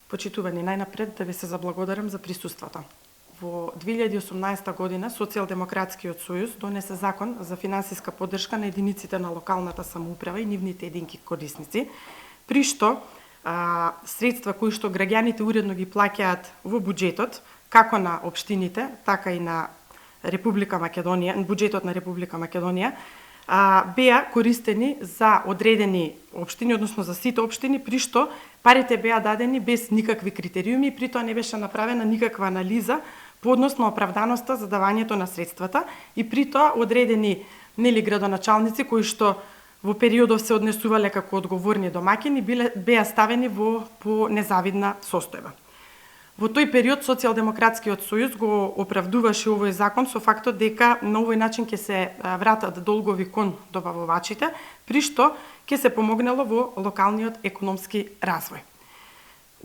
Почитувани, најнапред да ви се заблагодарам за присуството. Во 2018 година Социјалдемократскиот сојуз донесе закон за финансиска поддршка на единиците на локалната самоуправа и нивните единки корисници, при што средства кои што граѓаните уредно ги плаќаат во буџетот, како на општините, така и на Република Македонија, буџетот на Република Македонија, беа користени за одредени општини, односно за сите општини, при што парите беа дадени без никакви критериуми, при тоа не беше направена никаква анализа по однос на оправданоста за давањето на средствата и при тоа одредени градоначалници кои што во периодов се однесувале како одговорни домаќини беа ставени по незавидна состојба. Во тој период Социјалдемократскиот сојуз го оправдуваше овој закон со фактот дека на овој начин ќе се вратат долгови кон добавувачите, при што ќе се помогнало во локалниот економски развој.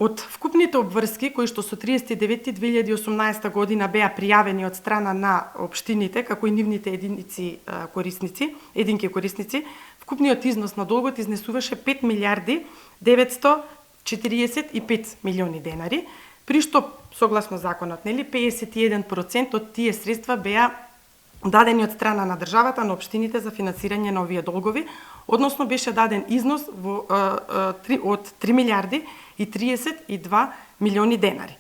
Од вкупните обврски кои што со 30.9.2018 година беа пријавени од страна на општините како и нивните единки корисници, вкупниот износ на долгот изнесуваше 5 милиарди 945 милиони денари, при што, согласно законот, 51% од тие средства беа дадени од страна на државата на општините за финансирање на овие долгови, односно беше даден износ од 3 милиарди и 32 милиони денари.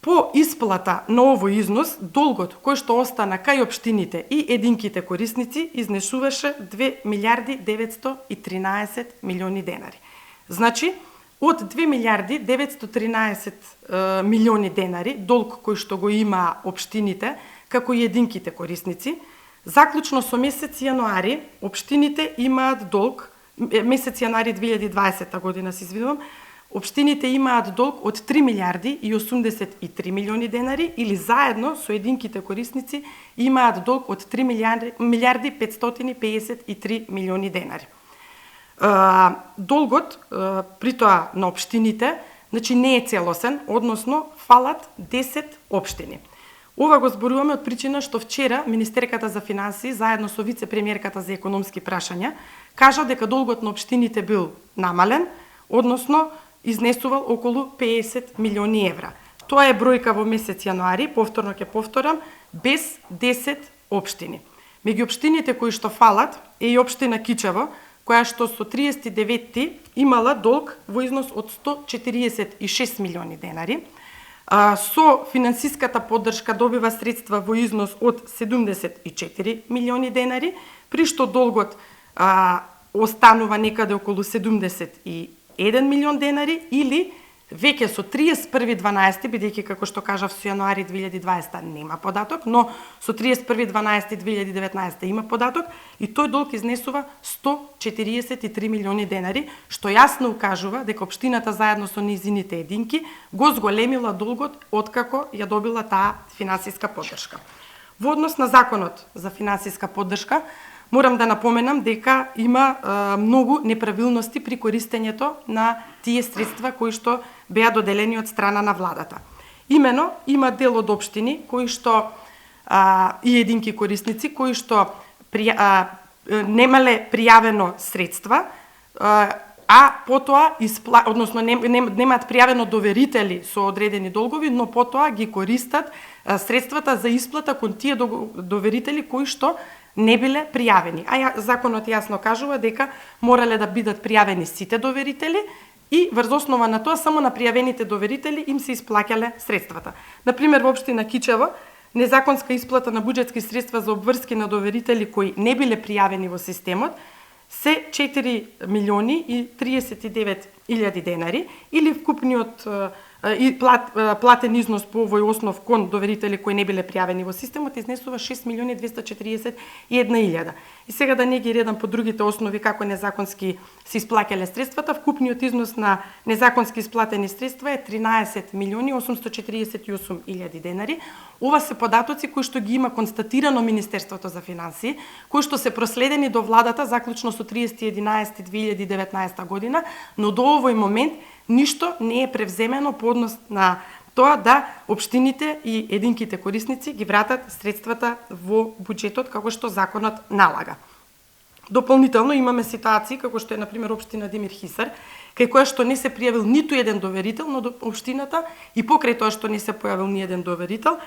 По исплата на овој износ, долгот кој што остана кај општините и единките корисници изнесуваше 2 милиарди 913 милиони денари. Значи, од 2 милиарди 913 милиони денари долг кој што го има општините, како и единките корисници, заклучно со месец јануари општините имаат долг, месец јануари 2020 година се извинувам, општините имаат долг од 3 милиарди и 83 милиони денари или заедно со единките корисници имаат долг од 3 милиарди 553 милиони денари. Долгот при тоа на општините, значи не е целосен, односно фалат 10 општини. Ова го зборуваме од причина што вчера Министерката за финансии заедно со вице-премиерката за економски прашања кажа дека долгот на општините бил намален, односно изнесувал околу 50 милиони евра. Тоа е бројка во месец јануари, повторно ќе повторам, без 10 општини. Меѓу општините кои што фалат е и општина Кичево, која што со 39-ти имала долг во износ од 146 милиони денари, со финансиската поддршка добива средства во износ од 74 милиони денари, при што долгот останува некаде околу 71 милион денари или веќе со 31.12, бидејќи како што кажав со јануари 2020 нема податок, но со 31.12.2019 има податок и тој долг изнесува 143 милиони денари, што јасно укажува дека општината заедно со низините единки го зголемила долгот откако ја добила таа финансиска поддршка. Во однос на законот за финансиска поддршка, морам да напоменам дека има многу неправилности при користењето на тие средства кои што беа доделени од страна на владата. Имено, има дел од општини кои што и единки корисници кои што немале пријавено средства, потоа односно немаат пријавено доверители со одредени долгови, но потоа ги користат средствата за исплата кон тие доверители кои што не биле пријавени. Законот јасно кажува дека морале да бидат пријавени сите доверители и врз основа на тоа само на пријавените доверители им се исплаќале средствата. Например, во општина Кичево, незаконска исплата на буџетски средства за обврски на доверители кои не биле пријавени во системот се 4 милиони и 39 илјади денари или вкупниот платен износ по овој основ кон доверители кои не биле пријавени во системот изнесува 6 милиони 241 илјада. И сега да не ги редам по другите основи како незаконски се исплаќале средствата, вкупниот износ на незаконски исплатени средства е 13 милиони 848 илјади денари. Ова се податоци кои што ги има констатирано Министерството за финансии, кои што се проследени до владата заклучно со 30.11.2019 година, но до овој момент ништо не е превземено по однос на тоа да општините и единките корисници ги вратат средствата во буџетот како што законот налага. Дополнително имаме ситуации како што е на пример општина Демир Хисар, кај која што не се пријавил ниту еден доверител на општината и покрај тоа што не се појавил ни еден доверител,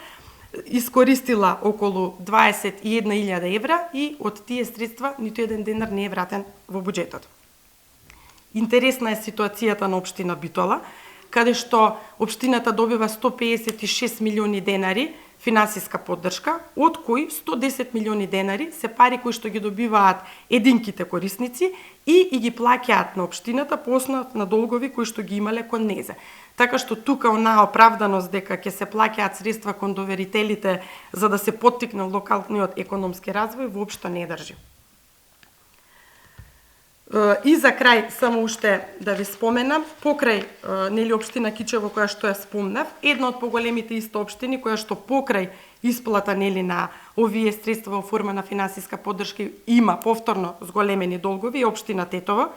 искористила околу 21.000 евра и од тие средства ниту еден денар не е вратен во буџетот. Интересна е ситуацијата на општина Битола, каде што општината добива 156 милиони денари финансиска поддршка, од кои 110 милиони денари се пари кои што ги добиваат единките корисници и ги плаќаат на општината по основа на долгови кои што ги имале кон незе. Така што тука онаа оправданост дека ќе се плаќаат средства кон доверителите за да се поттикне локалниот економски развој воопшто не држи. И за крај само уште да ви споменам, покрај нели општина Кичево која што ја спомнав, една од поголемите исто општини која што покрај исплата нели на овие средства во форма на финансиска поддршка има повторно зголемени долгови е општина Тетово.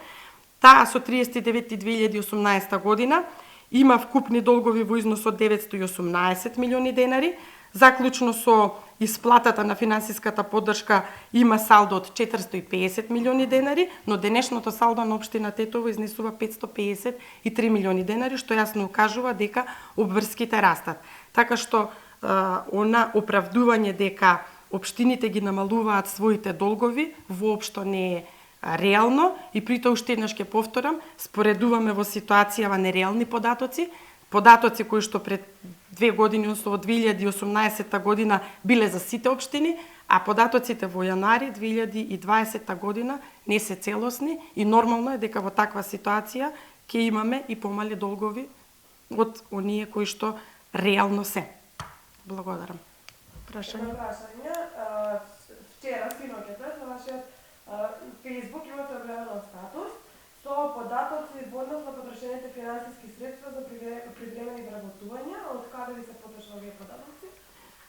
Таа со 39.2018 година има вкупни долгови во износ од 918 милиони денари. Заклучно со исплатата на финансиската поддршка има салдо од 450 милиони денари, но денешното салдо на општина Тетово изнесува 553 милиони денари, што јасно укажува дека обврските растат. Така што она оправдување дека општините ги намалуваат своите долгови воопшто не е реално и при тоа уште еднаш ќе повторам, споредуваме во ситуацијава нереални податоци кои што пред 2 години, односно во 2018 година биле за сите општини, а податоците во јануари 2020 година не се целосни и нормално е дека во таква ситуација ќе имаме и помали долгови од оние кои што реално се. Благодарам. Прашање? Вчера, синоќата, на вашиот Facebook имате објавено статус со податоци во однос на потрошените финансиски средства за привремени вработувања. Од каде ви се потрошат овие податоци?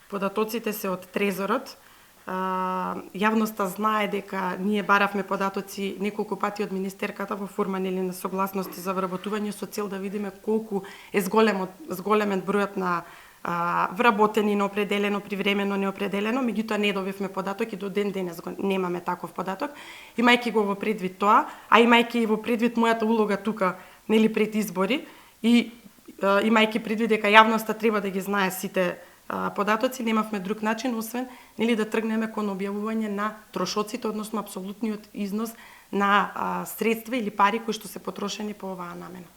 Податоците се од Трезорот. Јавноста знае дека ние баравме податоци неколку пати од министерката во форма нели на согласности за вработување со цел да видиме колку е зголемен бројот на вработени, неопределено, привремено, неопределено, меѓутоа не добивме податок и до ден денес немаме таков податок. Имајќи го во предвид тоа, а имајќи и во предвид мојата улога тука, нели пред избори и имајќи предвид дека јавноста треба да ги знае сите податоци, немавме друг начин освен нели да тргнеме кон објавување на трошоците, односно апсолутниот износ на средства или пари кои што се потрошени по оваа намена.